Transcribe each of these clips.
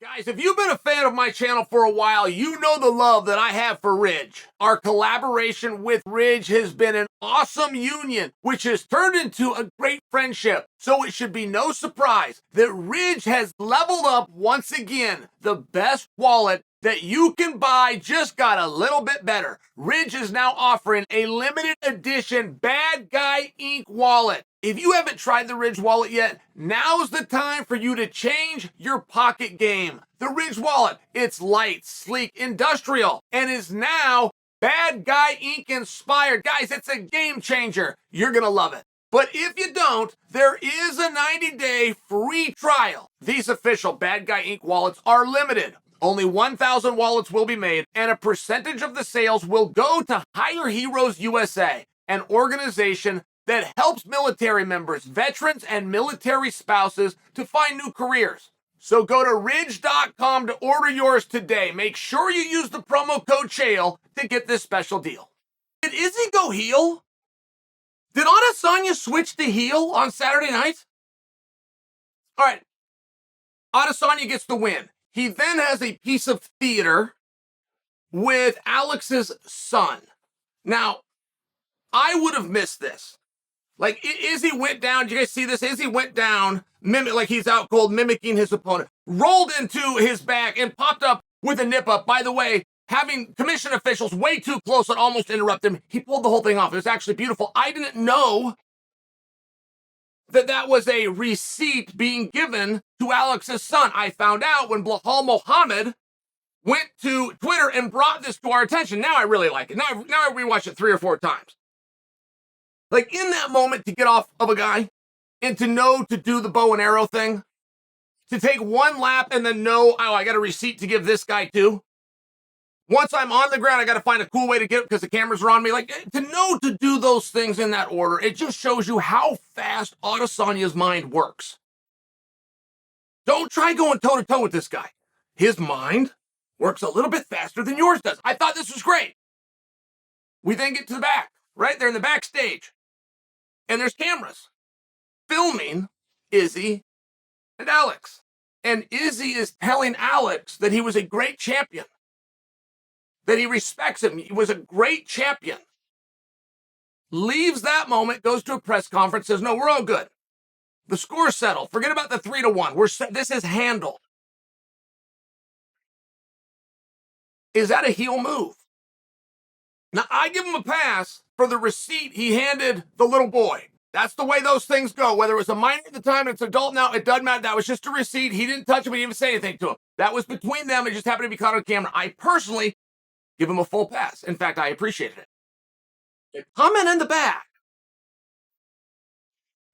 Guys, if you've been a fan of my channel for a while, you know the love that I have for Ridge. Our collaboration with Ridge has been an awesome union, which has turned into a great friendship. So it should be no surprise that Ridge has leveled up once again. The best wallet that you can buy just got a little bit better. Ridge is now offering a limited edition Bad Guy Ink wallet. If you haven't tried the Ridge wallet yet, now's the time for you to change your pocket game. The Ridge wallet, it's light, sleek, industrial, and is now Bad Guy Ink inspired. Guys, it's a game changer. You're gonna love it. But if you don't, there is a 90-day free trial. These official Bad Guy Ink wallets are limited. Only 1,000 wallets will be made, and a percentage of the sales will go to Hire Heroes USA, an organization that helps military members, veterans, and military spouses to find new careers. So go to ridge.com to order yours today. Make sure you use the promo code Chael to get this special deal. Did Izzy go heel? Did Adesanya switch to heel on Saturday night? All right, Adesanya gets the win. He then has a piece of theater with Alex's son. Now, I would have missed this. Like, Izzy went down, did you guys see this? Izzy went down, like he's out cold, mimicking his opponent, rolled into his back and popped up with a nip up. By the way, having commission officials way too close and almost interrupt him, he pulled the whole thing off. It was actually beautiful. I didn't know that was a receipt being given to Alex's son. I found out when Blahal Mohammed went to Twitter and brought this to our attention. Now I really like it. Now I rewatched it 3 or 4 times. Like, in that moment, to get off of a guy and to know to do the bow and arrow thing, to take one lap and then know, oh, I got a receipt to give this guy too. Once I'm on the ground, I got to find a cool way to get it because the cameras are on me. Like, to know to do those things in that order, it just shows you how fast Adesanya's mind works. Don't try going toe-to-toe with this guy. His mind works a little bit faster than yours does. I thought this was great. We then get to the back, right? They're in the backstage. And there's cameras filming Izzy and Alex. And Izzy is telling Alex that he was a great champion, that he respects him. He was a great champion. Leaves that moment, goes to a press conference, says, no, we're all good. The score's settled. Forget about the 3-1. This is handled. Is that a heel move? Now, I give him a pass for the receipt he handed the little boy. That's the way those things go. Whether it was a minor at the time, it's adult now, it doesn't matter. That was just a receipt. He didn't touch him. He didn't even say anything to him. That was between them. It just happened to be caught on camera. I personally give him a full pass. In fact, I appreciated it. The comment in the back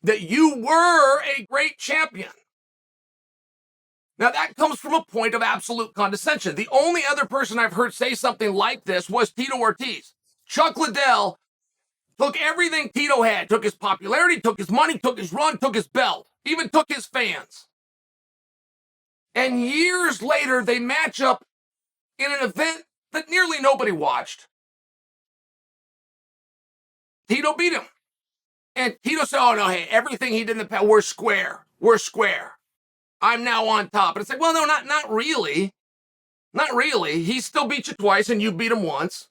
that you were a great champion. Now, that comes from a point of absolute condescension. The only other person I've heard say something like this was Tito Ortiz. Chuck Liddell took everything Tito had, took his popularity, took his money, took his run, took his belt, even took his fans. And years later, they match up in an event that nearly nobody watched. Tito beat him. And Tito said, oh, no, hey, everything he did in the past, we're square. We're square. I'm now on top. And it's like, well, no, not really. Not really. He still beat you twice and you beat him once.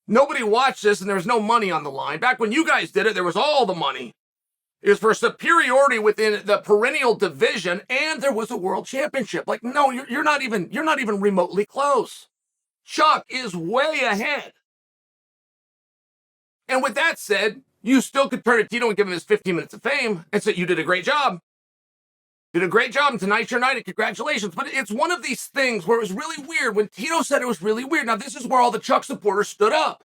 Nobody watched this and there was no money on the line. Back when you guys did it, there was all the money. It was for superiority within the perennial division, and there was a world championship. Like, no, you're not even remotely close. Chuck is way ahead. And with that said, you still could turn to Tito and give him his 15 minutes of fame and say, you did a great job. Did a great job, and tonight's your night, and congratulations. But it's one of these things where it was really weird. When Tito said it was really weird, now this is where all the Chuck supporters stood up.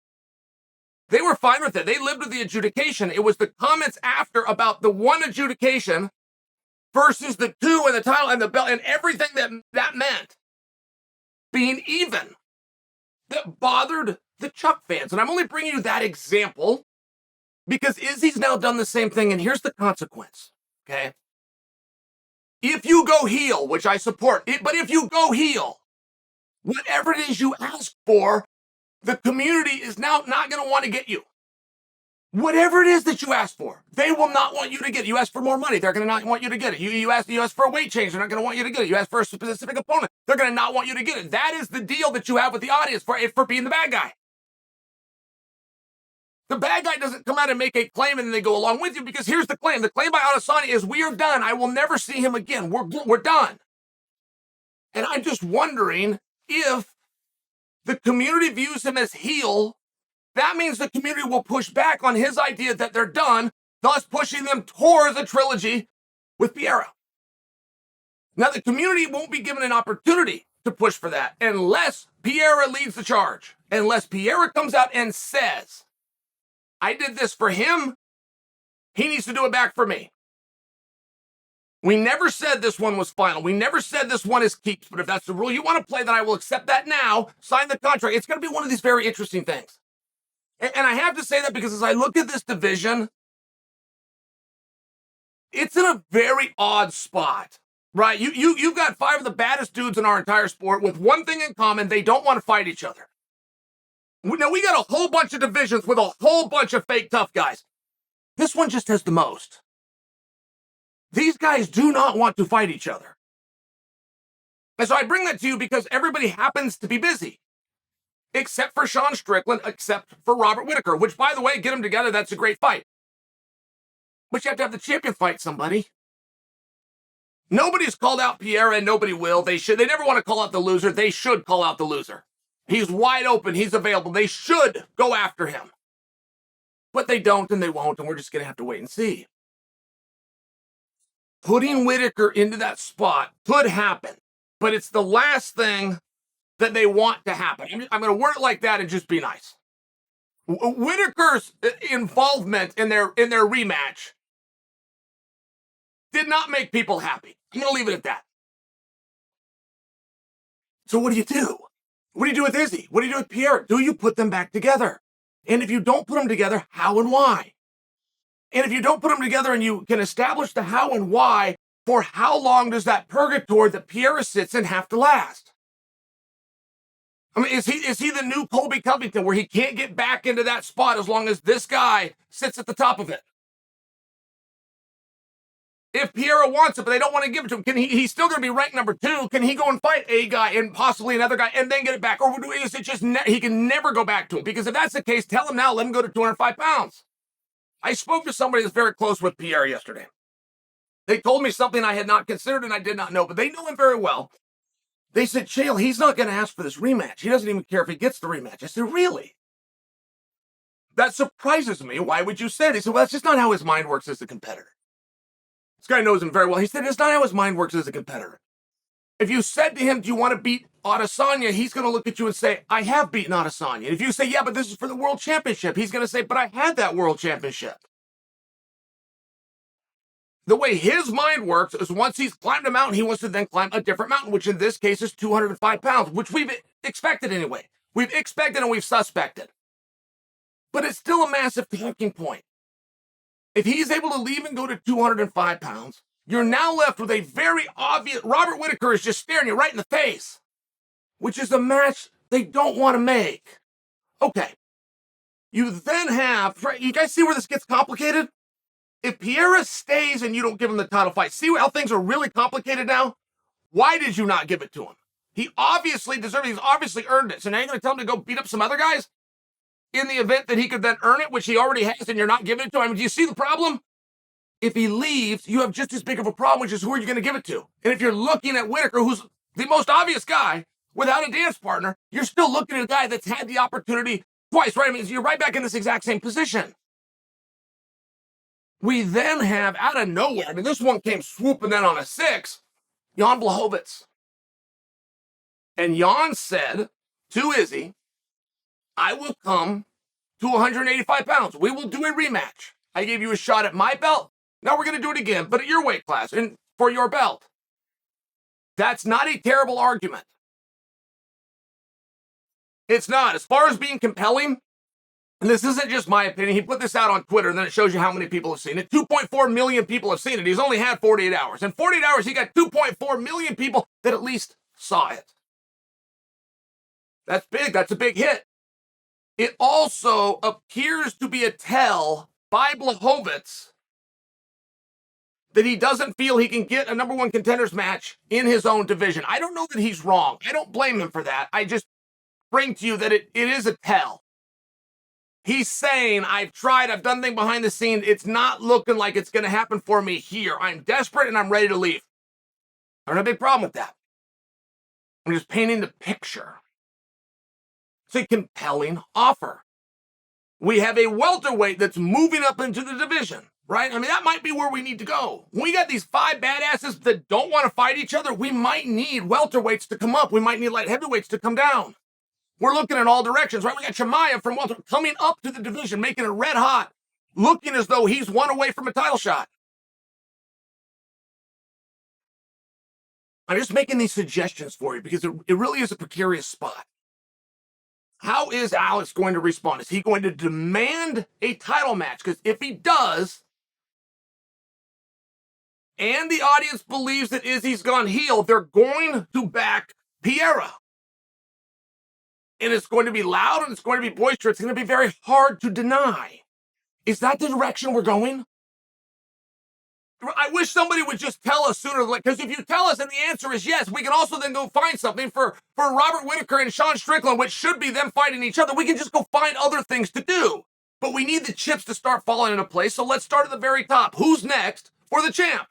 They were fine with it. They lived with the adjudication. It was the comments after about the one adjudication versus the 2 and the title and the belt and everything that meant being even that bothered the Chuck fans. And I'm only bringing you that example because Izzy's now done the same thing, and here's the consequence, okay? If you go heel, which I support, but if you go heel, whatever it is you ask for, the community is now not going to want to get you. Whatever it is that you ask for, they will not want you to get it. You ask for more money, they're going to not want you to get it. You ask for a weight change, they're not going to want you to get it. You ask for a specific opponent, they're going to not want you to get it. That is the deal that you have with the audience for being the bad guy. The bad guy doesn't come out and make a claim and then they go along with you, because here's the claim. The claim by Adesanya is, we are done. I will never see him again. We're done. And I'm just wondering if the community views him as heel. That means the community will push back on his idea that they're done, thus pushing them towards a trilogy with Pereira. Now, the community won't be given an opportunity to push for that unless Pereira leads the charge, unless Pereira comes out and says, I did this for him, he needs to do it back for me. We never said this one was final. We never said this one is keeps, but if that's the rule you want to play, then I will accept that now, sign the contract. It's going to be one of these very interesting things. And I have to say that because as I look at this division, it's in a very odd spot, right? You've got 5 of the baddest dudes in our entire sport with one thing in common: they don't want to fight each other. Now, we got a whole bunch of divisions with a whole bunch of fake tough guys. This one just has the most. These guys do not want to fight each other. And so I bring that to you because everybody happens to be busy. Except for Sean Strickland, except for Robert Whittaker, which, by the way, get them together, that's a great fight. But you have to have the champion fight somebody. Nobody's called out Pereira, and nobody will. They should. They never want to call out the loser. They should call out the loser. He's wide open. He's available. They should go after him. But they don't, and they won't, and we're just going to have to wait and see. Putting Whittaker into that spot could happen, but it's the last thing that they want to happen. I'm going to word it like that and just be nice. Whittaker's involvement in their rematch did not make people happy. I'm going to leave it at that. So what do you do? What do you do with Izzy? What do you do with Pierre? Do you put them back together? And if you don't put them together, how and why? And if you don't put them together and you can establish the how and why, for how long does that purgatory that Pereira sits in have to last? I mean, is he the new Colby Covington where he can't get back into that spot as long as this guy sits at the top of it? If Pereira wants it, but they don't want to give it to him, he's still going to be ranked number 2. Can he go and fight a guy and possibly another guy and then get it back? Or is it just he can never go back to him? Because if that's the case, tell him now, let him go to 205 pounds. I spoke to somebody that's very close with Pereira yesterday. They told me something I had not considered and I did not know, but they know him very well. They said, Chael, he's not going to ask for this rematch. He doesn't even care if he gets the rematch. I said, really? That surprises me. Why would you say it? He said, well, that's just not how his mind works as a competitor. This guy knows him very well. He said, it's not how his mind works as a competitor. If you said to him, do you want to beat Adesanya? He's going to look at you and say, I have beaten Adesanya. If you say, yeah, but this is for the world championship, he's going to say, but I had that world championship. The way his mind works is once he's climbed a mountain, he wants to then climb a different mountain, which in this case is 205 pounds, which we've expected anyway. We've expected and we've suspected. But it's still a massive talking point. If he's able to leave and go to 205 pounds, you're now left with a very obvious, Robert Whittaker is just staring you right in the face, which is a match they don't want to make. Okay. You then have, you guys see where this gets complicated? If Pereira stays and you don't give him the title fight, see how things are really complicated now? Why did you not give it to him? He obviously deserved it. He's obviously earned it. So now you're going to tell him to go beat up some other guys in the event that he could then earn it, which he already has, and you're not giving it to him? I mean, do you see the problem? If he leaves, you have just as big of a problem, which is who are you going to give it to? And if you're looking at Whittaker, who's the most obvious guy without a dance partner, you're still looking at a guy that's had the opportunity twice, right? I mean, you're right back in this exact same position. We then have, out of nowhere, I mean, this one came swooping in on a 6, Jan Blachowicz. And Jan said to Izzy, I will come to 185 pounds. We will do a rematch. I gave you a shot at my belt. Now we're going to do it again, but at your weight class and for your belt. That's not a terrible argument. It's not. As far as being compelling, and this isn't just my opinion, he put this out on Twitter, and then it shows you how many people have seen it. 2.4 million people have seen it. He's only had 48 hours. In 48 hours, he got 2.4 million people that at least saw it. That's big. That's a big hit. It also appears to be a tell by Blachowicz that he doesn't feel he can get a number one contenders match in his own division. I don't know that he's wrong. I don't blame him for that. I just bring to you that it is a tell. He's saying, I've tried, I've done things behind the scenes. It's not looking like it's going to happen for me here. I'm desperate and I'm ready to leave. I don't have a big problem with that. I'm just painting the picture. It's a compelling offer. We have a welterweight that's moving up into the division, right? I mean, that might be where we need to go. When we got these 5 badasses that don't want to fight each other, we might need welterweights to come up. We might need light heavyweights to come down. We're looking in all directions, right? We got Chimaev from welter coming up to the division, making it red hot, looking as though he's one away from a title shot. I'm just making these suggestions for you because it really is a precarious spot. How is Alex going to respond? Is he going to demand a title match? Because if he does, and the audience believes that Izzy's gone heel, they're going to back Pereira. And it's going to be loud and it's going to be boisterous. It's going to be very hard to deny. Is that the direction we're going? I wish somebody would just tell us sooner, because if you tell us and the answer is yes, we can also then go find something for Robert Whittaker and Sean Strickland, which should be them fighting each other. We can just go find other things to do. But we need the chips to start falling into place, so let's start at the very top. Who's next for the champ?